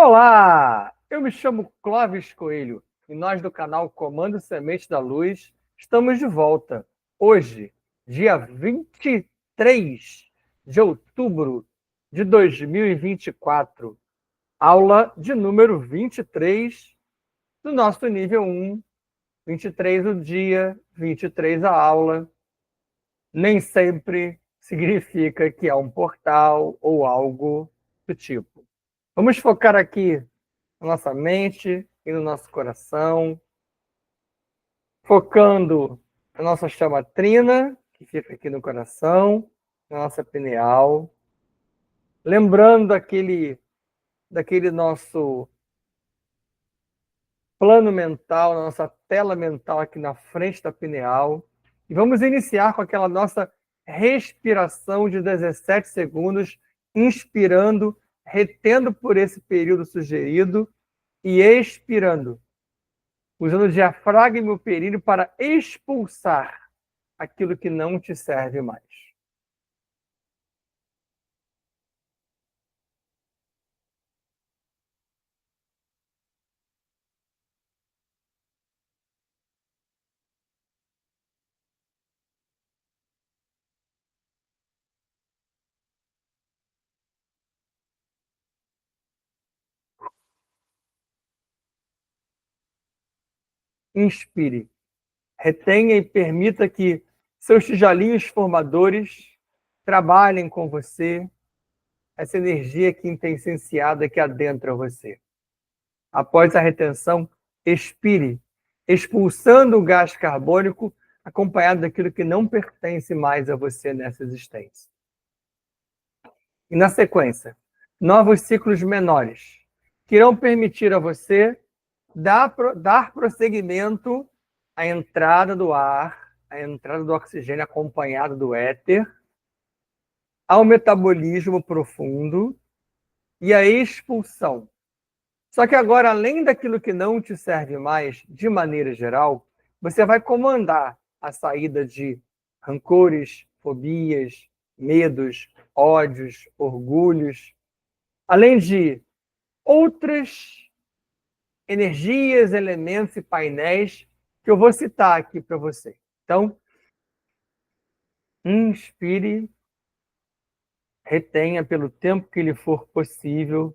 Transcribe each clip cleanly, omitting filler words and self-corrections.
Olá! Eu me chamo Clóvis Coelho e nós do canal Comando Semente da Luz estamos de volta. Hoje, dia 23 de outubro de 2024, aula de número 23 do nosso nível 1, 23 o dia, 23 a aula. Nem sempre significa que é um portal ou algo do tipo. Vamos focar aqui na nossa mente e no nosso coração, focando na nossa chama trina, que fica aqui no coração, na nossa pineal, lembrando daquele nosso plano mental, na nossa tela mental aqui na frente da pineal, e vamos iniciar com aquela nossa respiração de 17 segundos, inspirando, retendo por esse período sugerido e expirando, usando o diafragma e o períneo para expulsar aquilo que não te serve mais. Inspire, retenha e permita que seus tijolinhos formadores trabalhem com você, essa energia que intenciada que adentra você. Após a retenção, expire, expulsando o gás carbônico acompanhado daquilo que não pertence mais a você nessa existência. E na sequência, novos ciclos menores que irão permitir a você dar prosseguimento à entrada do ar, à entrada do oxigênio acompanhado do éter, ao metabolismo profundo e à expulsão. Só que agora, além daquilo que não te serve mais, de maneira geral, você vai comandar a saída de rancores, fobias, medos, ódios, orgulhos, além de outras energias, elementos e painéis que eu vou citar aqui para você. Então, inspire, retenha pelo tempo que lhe for possível,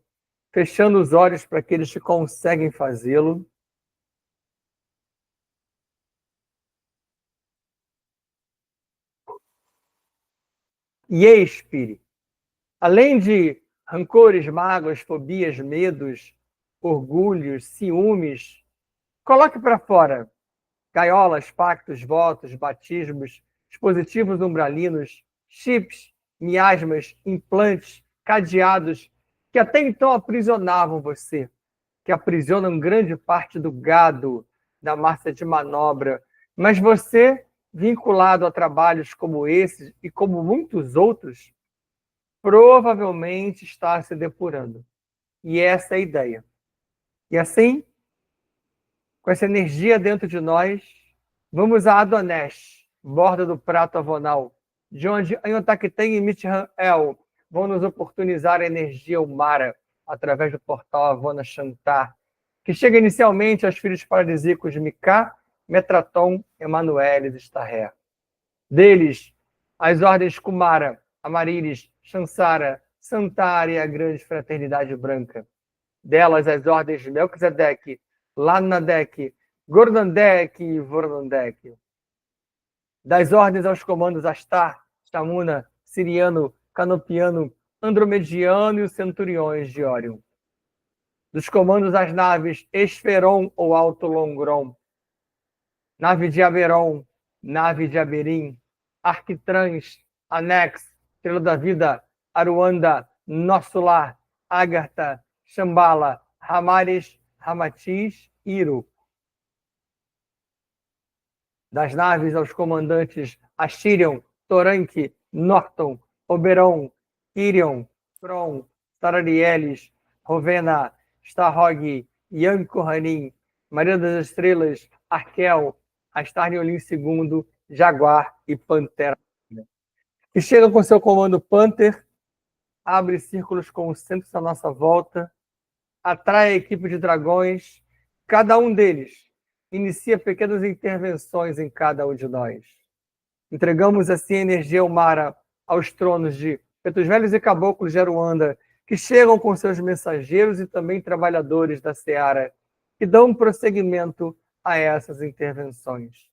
fechando os olhos para aqueles que conseguem fazê-lo. E expire. Além de rancores, mágoas, fobias, medos, orgulhos, ciúmes, coloque para fora gaiolas, pactos, votos, batismos, dispositivos umbralinos, chips, miasmas, implantes, cadeados que até então aprisionavam você, que aprisionam grande parte do gado, da massa de manobra. Mas você, vinculado a trabalhos como esses e como muitos outros, provavelmente está se depurando. E essa é a ideia. E assim, com essa energia dentro de nós, vamos a Adonesh, borda do prato avonal, de onde Anhotakten e Mitran-El vão nos oportunizar a energia Umara, através do portal Avona Shantar, que chega inicialmente aos filhos paradisíacos de Miká, Metraton, Emanueles e Starré. Deles, as ordens Kumara, Amarilis, Shansara, Santara e a grande fraternidade branca. Delas, as ordens de Melquisedeque, Lanadek, Gordandek e Vornandek. Das ordens aos comandos Astar, Shamuna, Siriano, Canopiano, Andromediano e os centuriões de Órion. Dos comandos às naves Esferon ou Alto Longron, nave de Aberon, nave de Aberim, Arquitrans, Anex, Estrela da Vida, Aruanda, Nosso Lar, Agartha, Shambhala, Ramares, Ramatiz e Iru. Das naves aos comandantes Ashirion, Toranque, Norton, Oberon, Irion, Kron, Sararielis, Rovena, Starhog, Yan Kohanim, Maria das Estrelas, Arkel, Astarniolim II, Jaguar e Pantera. E chega com seu comando Panther, abre círculos concêntricos à nossa volta, atrai a equipe de dragões. Cada um deles inicia pequenas intervenções em cada um de nós. Entregamos assim a energia Umara aos tronos de pretos velhos e caboclos de Aruanda, que chegam com seus mensageiros e também trabalhadores da Seara, que dão prosseguimento a essas intervenções.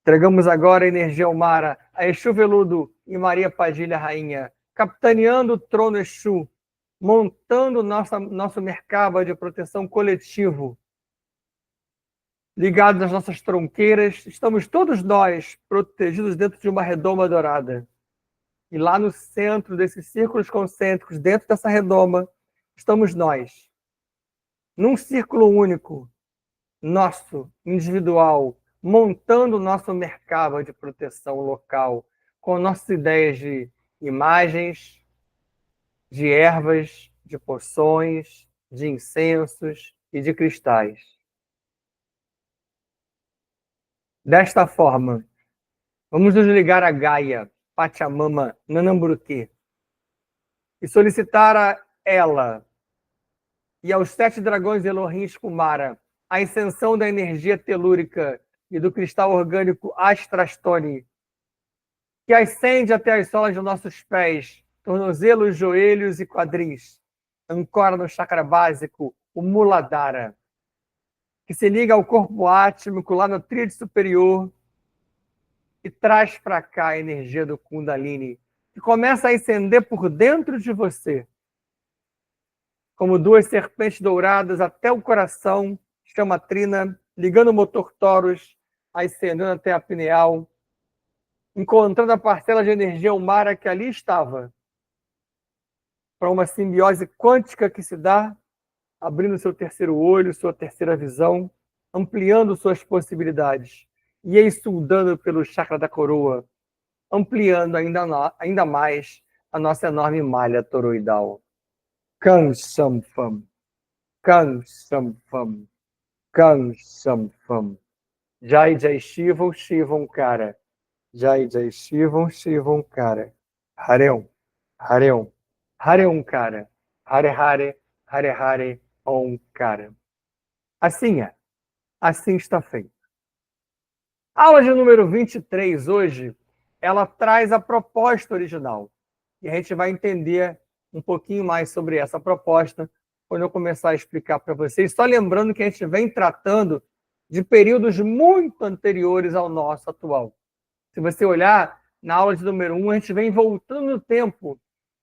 Entregamos agora a energia Umara a Exu Veludo e Maria Padilha Rainha, capitaneando o trono Exu, montando nosso mercado de proteção coletivo. Ligados às nossas tronqueiras, estamos todos nós protegidos dentro de uma redoma dourada. E lá no centro desses círculos concêntricos, dentro dessa redoma, estamos nós. Num círculo único, nosso, individual, montando o nosso mercado de proteção local, com nossas ideias de imagens, de ervas, de poções, de incensos e de cristais. Desta forma, vamos nos ligar a Gaia, Pachamama, Nanamburuti, e solicitar a ela e aos 7 dragões Elohim Kumara a ascensão da energia telúrica e do cristal orgânico Astrastone, que ascende até as solas dos nossos pés, tornozelos, joelhos e quadris, ancora no chakra básico, o Muladhara, que se liga ao corpo átmico lá no tríade superior e traz para cá a energia do Kundalini, que começa a ascender por dentro de você, como 2 serpentes douradas até o coração, chama trina, ligando o motor Taurus, ascendendo até a pineal, encontrando a parcela de energia Umara que ali estava, para uma simbiose quântica que se dá, abrindo seu terceiro olho, sua terceira visão, ampliando suas possibilidades e exuldando pelo chakra da coroa, ampliando ainda mais a nossa enorme malha toroidal. Kan Sampam, Kan Sampam, Kan Sampam. Jai Jai Shivam, Shivam Kara. Jai Jai Shivam, Shivam Kara. Hareum, Hareum, Hareum Kara. Hare Hare, Hare Hare, Om Kara. Assim é. Assim está feito. A aula de número 23 hoje, ela traz a proposta original. E a gente vai entender um pouquinho mais sobre essa proposta quando eu começar a explicar para vocês. Só lembrando que a gente vem tratando de períodos muito anteriores ao nosso atual. Se você olhar na aula de número 1, a gente vem voltando no tempo,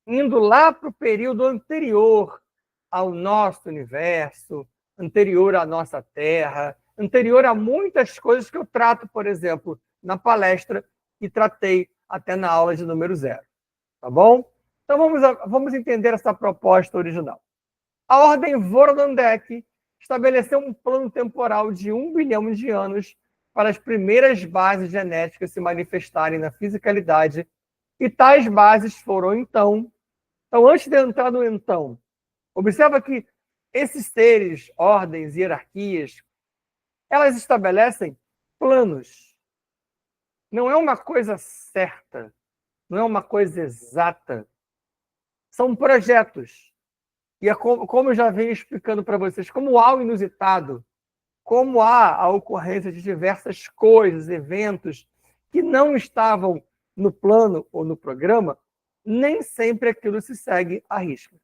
indo lá para o período anterior ao nosso universo, anterior à nossa Terra, anterior a muitas coisas que eu trato, por exemplo, na palestra e tratei até na aula de número 0. Tá bom? Então vamos entender essa proposta original. A ordem Voronandek estabeleceu um plano temporal de 1 bilhão de anos para as primeiras bases genéticas se manifestarem na fisicalidade, e tais bases foram então, antes de entrar no então, observa que esses seres, ordens, hierarquias, elas estabelecem planos. Não é uma coisa certa, não é uma coisa exata. São projetos. E é como eu já venho explicando para vocês, como há o inusitado, como há a ocorrência de diversas coisas, eventos que não estavam no plano ou no programa, nem sempre aquilo se segue à risca.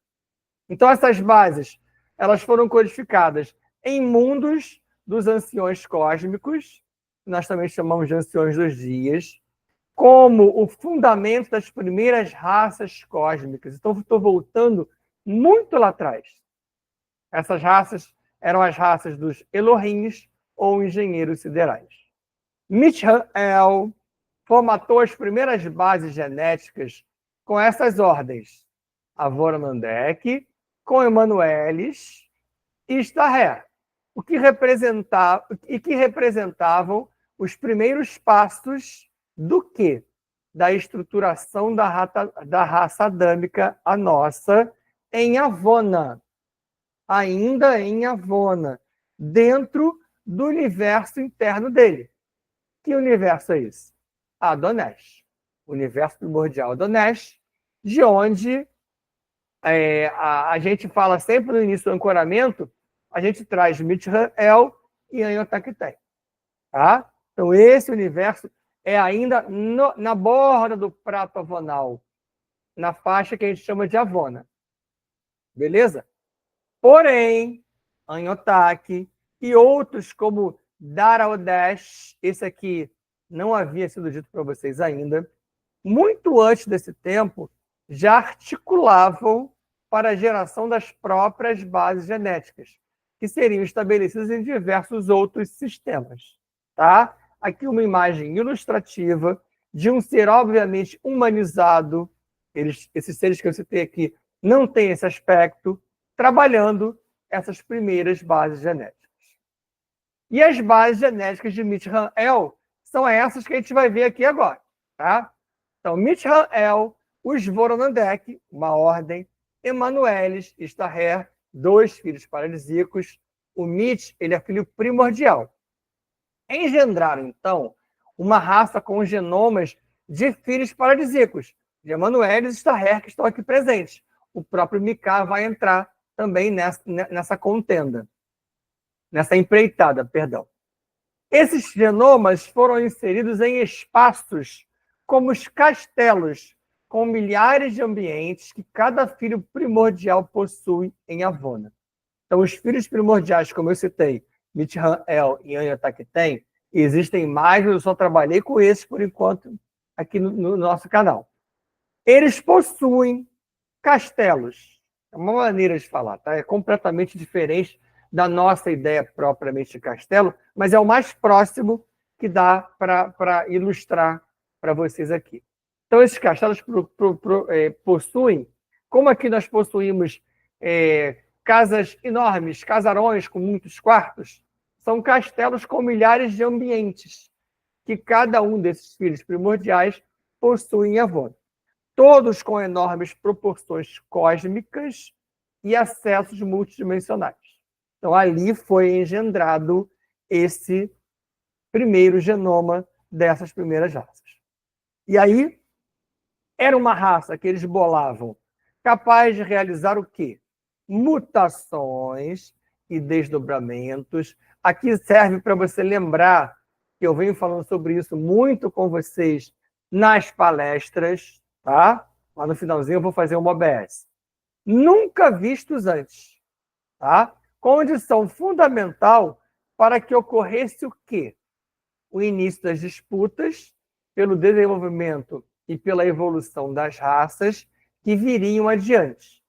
Então, essas bases, elas foram codificadas em mundos dos anciões cósmicos, que nós também chamamos de anciões dos dias, como o fundamento das primeiras raças cósmicas. Então, estou voltando muito lá atrás. Essas raças eram as raças dos Elohins ou engenheiros siderais. Michael formatou as primeiras bases genéticas com essas ordens: Voronandek, com Emanuelis e Starré, que representavam os primeiros passos do quê? Da estruturação da raça adâmica, a nossa, em Avona, ainda em Avona, dentro do universo interno dele. Que universo é esse? Adonesh, o universo primordial Adonesh, de onde A gente fala sempre no início do ancoramento, a gente traz Mitch-El e Anhiotaquetem. Tá? Então, esse universo é ainda na borda do prato avonal, na faixa que a gente chama de Avona. Beleza? Porém, Anhotak e outros como Dara-Odesh, esse aqui não havia sido dito para vocês ainda, muito antes desse tempo, já articulavam para a geração das próprias bases genéticas, que seriam estabelecidas em diversos outros sistemas. Tá? Aqui uma imagem ilustrativa de um ser obviamente humanizado. Esses seres que eu citei aqui não têm esse aspecto, trabalhando essas primeiras bases genéticas. E as bases genéticas de Mitch-El são essas que a gente vai ver aqui agora. Tá? Então, Mitch-El, os Voronandek, uma ordem, Emanuelis, Staher, 2 filhos paradisíacos. O Mitch, ele é filho primordial. Engendraram, então, uma raça com genomas de filhos paradisíacos, de Emanuelis e Staher, que estão aqui presentes. O próprio Micah vai entrar também nessa contenda, nessa empreitada, perdão. Esses genomas foram inseridos em espaços como os castelos, com milhares de ambientes que cada filho primordial possui em Avona. Então, os filhos primordiais, como eu citei, Mitch-El e Anhiotaquetem, existem mais, eu só trabalhei com esses por enquanto aqui no nosso canal. Eles possuem castelos. É uma maneira de falar, tá? É completamente diferente da nossa ideia propriamente de castelo, mas é o mais próximo que dá para ilustrar para vocês aqui. Então, esses castelos possuem, como aqui nós possuímos casas enormes, casarões com muitos quartos, são castelos com milhares de ambientes, que cada um desses filhos primordiais possui em Avona. Todos com enormes proporções cósmicas e acessos multidimensionais. Então, ali foi engendrado esse primeiro genoma dessas primeiras raças. E aí, era uma raça que eles bolavam capaz de realizar o quê? Mutações e desdobramentos. Aqui serve para você lembrar que eu venho falando sobre isso muito com vocês nas palestras, tá? Lá no finalzinho eu vou fazer uma OBS. Nunca vistos antes, tá? Condição fundamental para que ocorresse o quê? O início das disputas pelo desenvolvimento e pela evolução das raças que viriam adiante.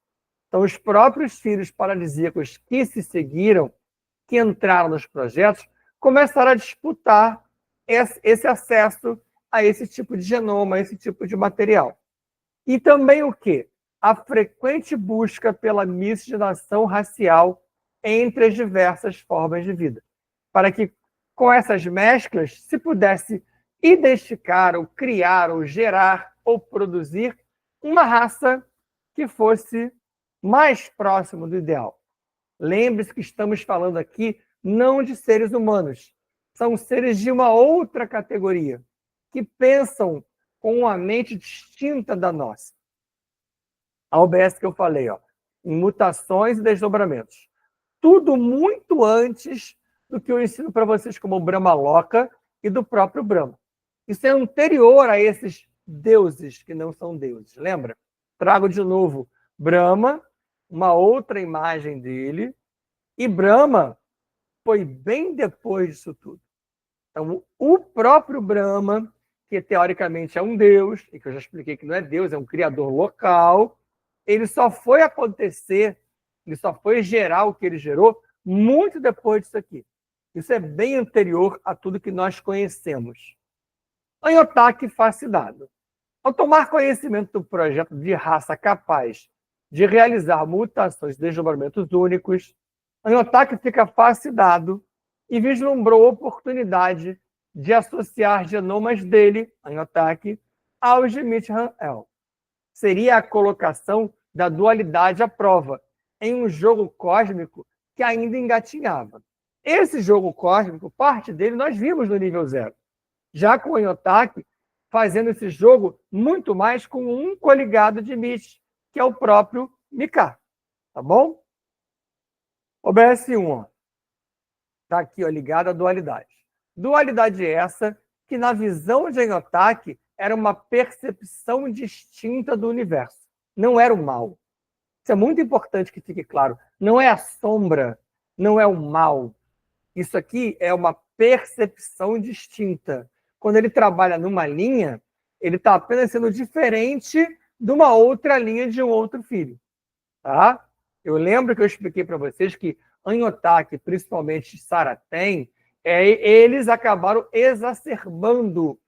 Então, os próprios filhos paradisíacos que se seguiram, que entraram nos projetos, começaram a disputar esse acesso a esse tipo de genoma, a esse tipo de material. E também o quê? A frequente busca pela miscigenação racial entre as diversas formas de vida, para que, com essas mesclas, se pudesse identificar, ou criar, ou gerar, ou produzir uma raça que fosse mais próximo do ideal. Lembre-se que estamos falando aqui não de seres humanos, são seres de uma outra categoria, que pensam com uma mente distinta da nossa. A OBS que eu falei, em mutações e desdobramentos. Tudo muito antes do que eu ensino para vocês como o Brahma Loka e do próprio Brahma. Isso é anterior a esses deuses que não são deuses, lembra? Trago de novo Brahma, uma outra imagem dele, e Brahma foi bem depois disso tudo. Então, o próprio Brahma, que teoricamente é um deus, e que eu já expliquei que não é deus, é um criador local, ele só foi acontecer, ele só foi gerar o que ele gerou muito depois disso aqui. Isso é bem anterior a tudo que nós conhecemos. Anhotak fascinado. Ao tomar conhecimento do projeto de raça capaz de realizar mutações e desdobramentos únicos, Anhotak fica fascinado e vislumbrou a oportunidade de associar genomas dele, Anhotak, aos de Mitch-El. Seria a colocação da dualidade à prova, em um jogo cósmico que ainda engatinhava. Esse jogo cósmico, parte dele, nós vimos no nível 0. Já com o Anhotak fazendo esse jogo muito mais com um coligado de Mitch, que é o próprio MK, tá bom? OBS1, ó. Tá aqui, ó, ligada à dualidade. Dualidade essa que, na visão de Enotaki, era uma percepção distinta do universo. Não era o mal. Isso é muito importante que fique claro. Não é a sombra, não é o mal. Isso aqui é uma percepção distinta. Quando ele trabalha numa linha, ele está apenas sendo diferente de uma outra linha de um outro filho. Tá? Eu lembro que eu expliquei para vocês que Anhotaki, principalmente Saraten, eles acabaram exacerbando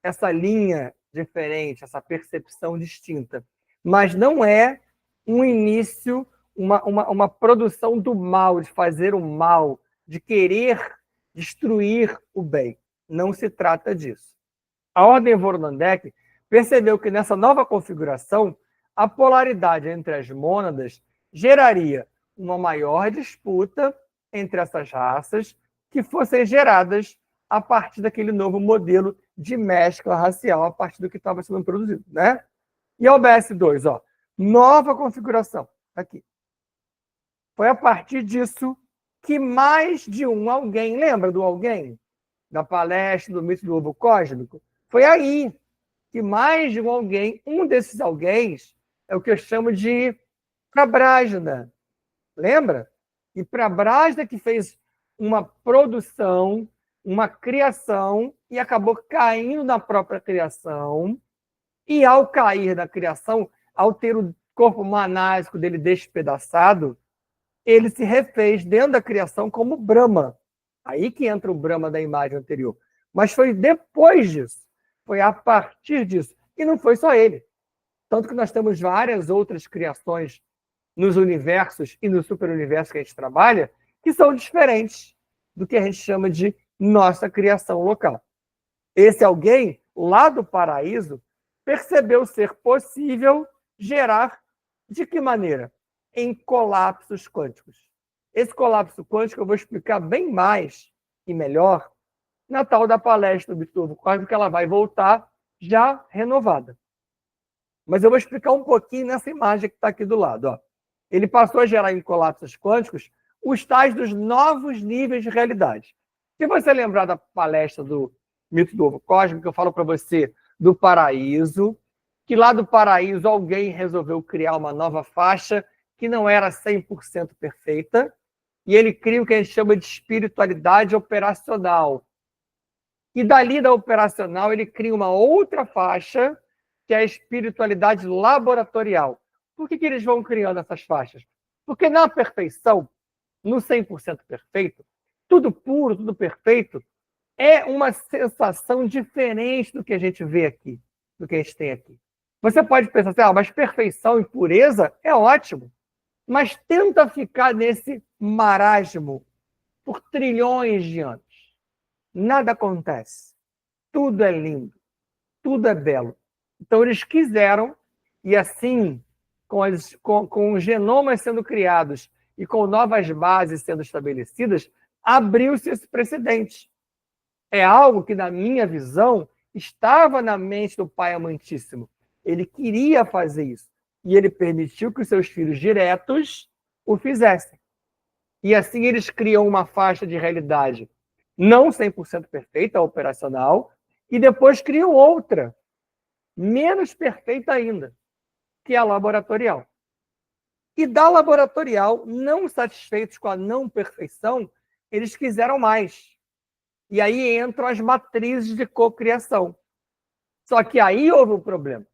essa linha diferente, essa percepção distinta. Mas não é um início, uma produção do mal, de fazer o mal, de querer destruir o bem. Não se trata disso. A Ordem Vornandek percebeu que nessa nova configuração, a polaridade entre as mônadas geraria uma maior disputa entre essas raças que fossem geradas a partir daquele novo modelo de mescla racial, a partir do que estava sendo produzido, né? E a OBS2, ó, nova configuração, aqui. Foi a partir disso que mais de um alguém, lembra do alguém? Da palestra do mito do ovo cósmico? Foi aí que mais de um alguém, um desses alguém, é o que eu chamo de Prabhajna. Lembra? E Prabhajna que fez uma produção, uma criação, e acabou caindo na própria criação. E ao cair na criação, ao ter o corpo manásico dele despedaçado, ele se refez dentro da criação como Brahma. Aí que entra o Brahma da imagem anterior. Mas foi depois disso. Foi a partir disso. E não foi só ele. Tanto que nós temos várias outras criações nos universos e no superuniverso que a gente trabalha, que são diferentes do que a gente chama de nossa criação local. Esse alguém, lá do paraíso, percebeu ser possível gerar de que maneira? Em colapsos quânticos. Esse colapso quântico eu vou explicar bem mais e melhor na tal da palestra do Bitovo Cósmico, que ela vai voltar já renovada. Mas eu vou explicar um pouquinho nessa imagem que está aqui do lado. Ó. Ele passou a gerar em colapsos quânticos os tais dos novos níveis de realidade. Se você lembrar da palestra do Mito do Ovo Cósmico, que eu falo para você do paraíso, que lá do paraíso alguém resolveu criar uma nova faixa que não era 100% perfeita, e ele cria o que a gente chama de espiritualidade operacional. E dali da operacional ele cria uma outra faixa, que é a espiritualidade laboratorial. Por que eles vão criando essas faixas? Porque na perfeição, no 100% perfeito, tudo puro, tudo perfeito, é uma sensação diferente do que a gente vê aqui, do que a gente tem aqui. Você pode pensar assim, mas perfeição e pureza é ótimo, mas tenta ficar nesse marasmo por trilhões de anos. Nada acontece. Tudo é lindo, tudo é belo. Então eles quiseram, e assim, com os genomas sendo criados e com novas bases sendo estabelecidas, abriu-se esse precedente. É algo que, na minha visão, estava na mente do Pai Amantíssimo. Ele queria fazer isso. E ele permitiu que os seus filhos diretos o fizessem. E assim eles criam uma faixa de realidade não 100% perfeita, operacional, e depois criam outra, menos perfeita ainda, que é a laboratorial. E da laboratorial, não satisfeitos com a não perfeição, eles quiseram mais. E aí entram as matrizes de cocriação. Só que aí houve um problema.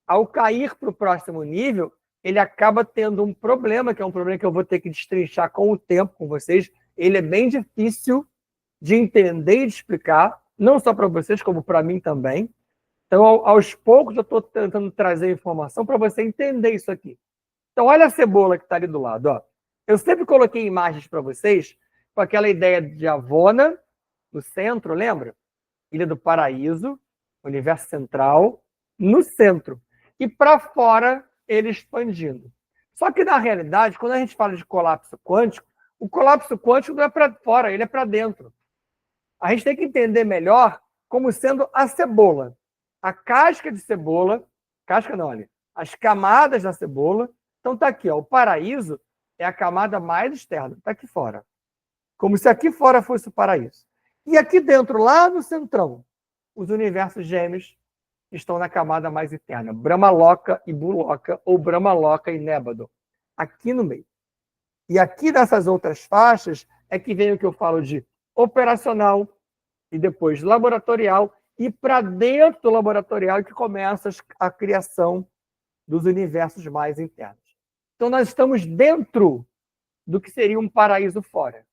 Ao cair para o próximo nível, ele acaba tendo um problema, que é um problema que eu vou ter que destrinchar com o tempo com vocês. Ele é bem difícil de entender e de explicar, não só para vocês, como para mim também. Então, aos poucos, eu estou tentando trazer informação para você entender isso aqui. Então, olha a cebola que está ali do lado. Ó. Eu sempre coloquei imagens para vocês com aquela ideia de Avona, no centro, lembra? Ilha do Paraíso, universo central, no centro. E para fora, ele expandindo. Só que, na realidade, quando a gente fala de colapso quântico, o colapso quântico não é para fora, ele é para dentro. A gente tem que entender melhor como sendo a cebola. A casca de cebola, casca não, olha, as camadas da cebola, Então está aqui, ó, o paraíso é a camada mais externa, está aqui fora. Como se aqui fora fosse o paraíso. E aqui dentro, lá no centrão, os universos gêmeos estão na camada mais interna. Brahmaloka e Buloka, ou Brahmaloka e Nébado. Aqui no meio. E aqui nessas outras faixas é que vem o que eu falo de operacional e depois laboratorial, e para dentro do laboratorial que começa a criação dos universos mais internos. Então nós estamos dentro do que seria um paraíso fora.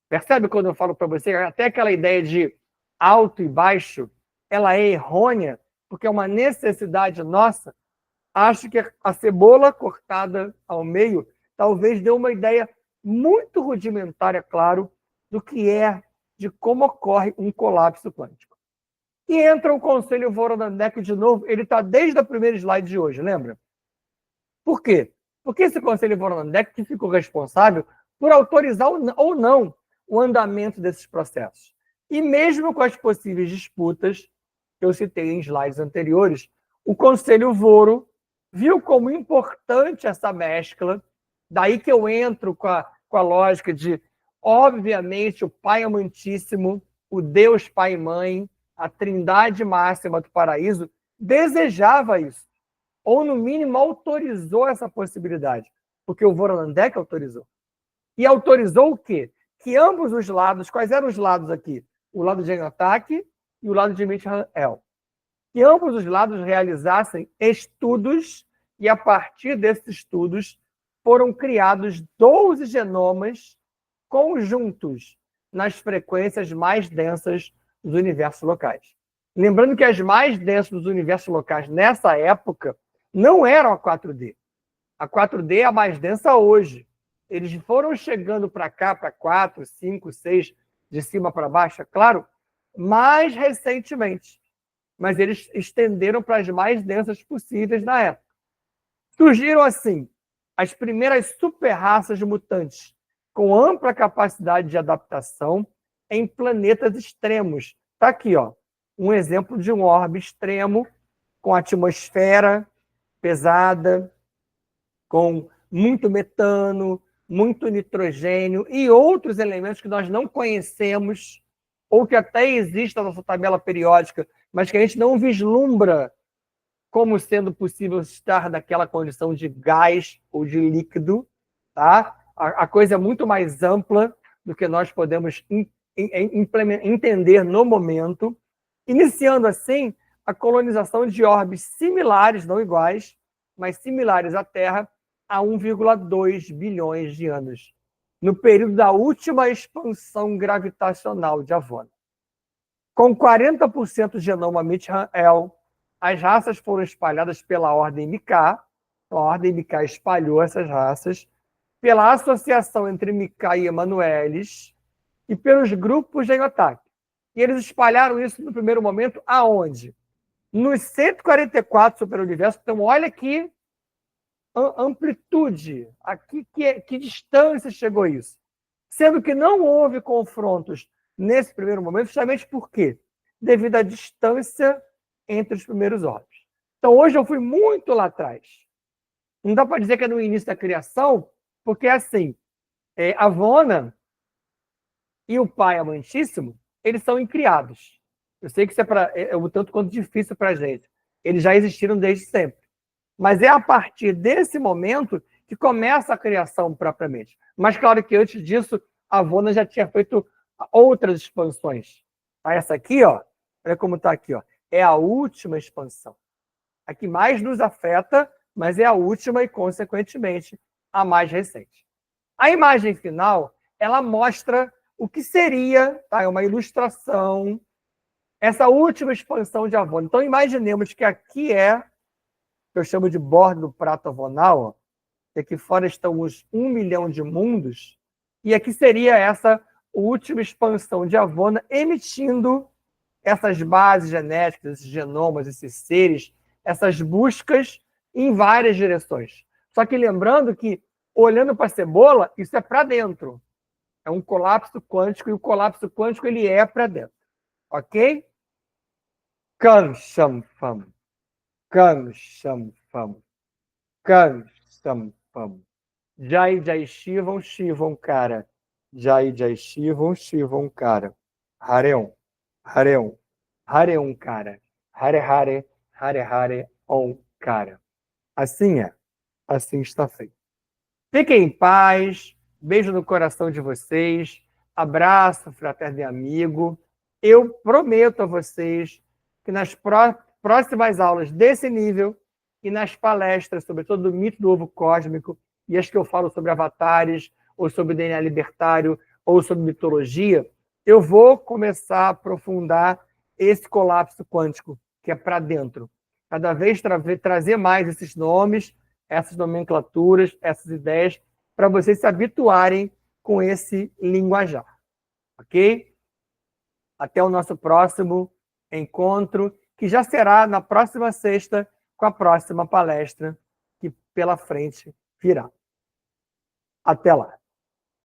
Percebe quando eu falo para você, até aquela ideia de alto e baixo, ela é errônea, porque é uma necessidade nossa. Acho que a cebola cortada ao meio talvez dê uma ideia muito rudimentar, é claro, do que é, de como ocorre um colapso quântico. E entra o Conselho Voronezh de novo, ele está desde a primeira slide de hoje, lembra? Por quê? Porque esse Conselho Voronezh que ficou responsável por autorizar ou não o andamento desses processos. E mesmo com as possíveis disputas que eu citei em slides anteriores, o Conselho Voro viu como importante essa mescla, daí que eu entro com a lógica de, obviamente, o Pai Amantíssimo, o Deus Pai e Mãe, a trindade máxima do paraíso, desejava isso, ou no mínimo autorizou essa possibilidade, porque o Voronezh autorizou. E autorizou o quê? Que ambos os lados, quais eram os lados aqui? O lado de Enotaki e o lado de Michael. Que ambos os lados realizassem estudos, e a partir desses estudos foram criados 12 genomas conjuntos nas frequências mais densas dos universos locais. Lembrando que as mais densas dos universos locais nessa época não eram a 4D. A 4D é a mais densa hoje. Eles foram chegando para cá, para 4, 5, 6, de cima para baixo, é claro, mais recentemente. Mas eles estenderam para as mais densas possíveis na época. Surgiram, assim, as primeiras super-raças de mutantes, com ampla capacidade de adaptação em planetas extremos. Está aqui, ó, um exemplo de um orbe extremo, com atmosfera pesada, com muito metano, muito nitrogênio e outros elementos que nós não conhecemos, ou que até existem na nossa tabela periódica, mas que a gente não vislumbra como sendo possível estar naquela condição de gás ou de líquido. Tá? A coisa é muito mais ampla do que nós podemos entender no momento, iniciando assim a colonização de orbes similares, não iguais, mas similares à Terra, há 1,2 bilhões de anos, no período da última expansão gravitacional de Havona. Com 40% do genoma Michael, as raças foram espalhadas pela ordem Mika, a ordem Mika espalhou essas raças, pela associação entre Mika e Emanuelis, e pelos grupos de Enotaki. E eles espalharam isso no primeiro momento aonde? Nos 144 superuniversos. Então, olha que amplitude, aqui que distância chegou isso. Sendo que não houve confrontos nesse primeiro momento, justamente por quê? Devido à distância entre os primeiros orbes. Então, hoje eu fui muito lá atrás. Não dá para dizer que é no início da criação, porque assim, Havona e o Pai Amantíssimo, eles são incriados. Eu sei que isso é um tanto quanto difícil para a gente. Eles já existiram desde sempre. Mas é a partir desse momento que começa a criação propriamente. Mas claro que antes disso, a Havona já tinha feito outras expansões. Essa aqui, ó, olha como está aqui, ó, é a última expansão. A que mais nos afeta, mas é a última e, consequentemente, a mais recente. A imagem final, ela mostra o que seria, tá? É uma ilustração, essa última expansão de Havona. Então, imaginemos que aqui que eu chamo de borda do prato avonal, ó, que aqui fora estão os 1 milhão de mundos, e aqui seria essa última expansão de Havona, emitindo essas bases genéticas, esses genomas, esses seres, essas buscas em várias direções. Só que lembrando que, olhando para a cebola, isso é para dentro. É um colapso quântico, e o colapso quântico ele é para dentro. Ok? Kan Sham Fam. Kan Sham Fam. Kan Sampam. Jai Jai Shivam, Shivam Kara. Jai Jai Shivam, Shivam Kara. Hareum, Hareum, Hareum Kara. Hare Hare, Hare Hare, Om Kara. Assim é, assim está feito. Fiquem em paz, beijo no coração de vocês, abraço fraterno e amigo. Eu prometo a vocês que nas próximas aulas desse nível e nas palestras, sobretudo do mito do ovo cósmico, e as que eu falo sobre avatares, ou sobre DNA libertário, ou sobre mitologia, eu vou começar a aprofundar esse colapso quântico, que é para dentro. Cada vez trazer mais esses nomes, essas nomenclaturas, essas ideias, para vocês se habituarem com esse linguajar. Ok? Até o nosso próximo encontro, que já será na próxima sexta, com a próxima palestra que pela frente virá. Até lá.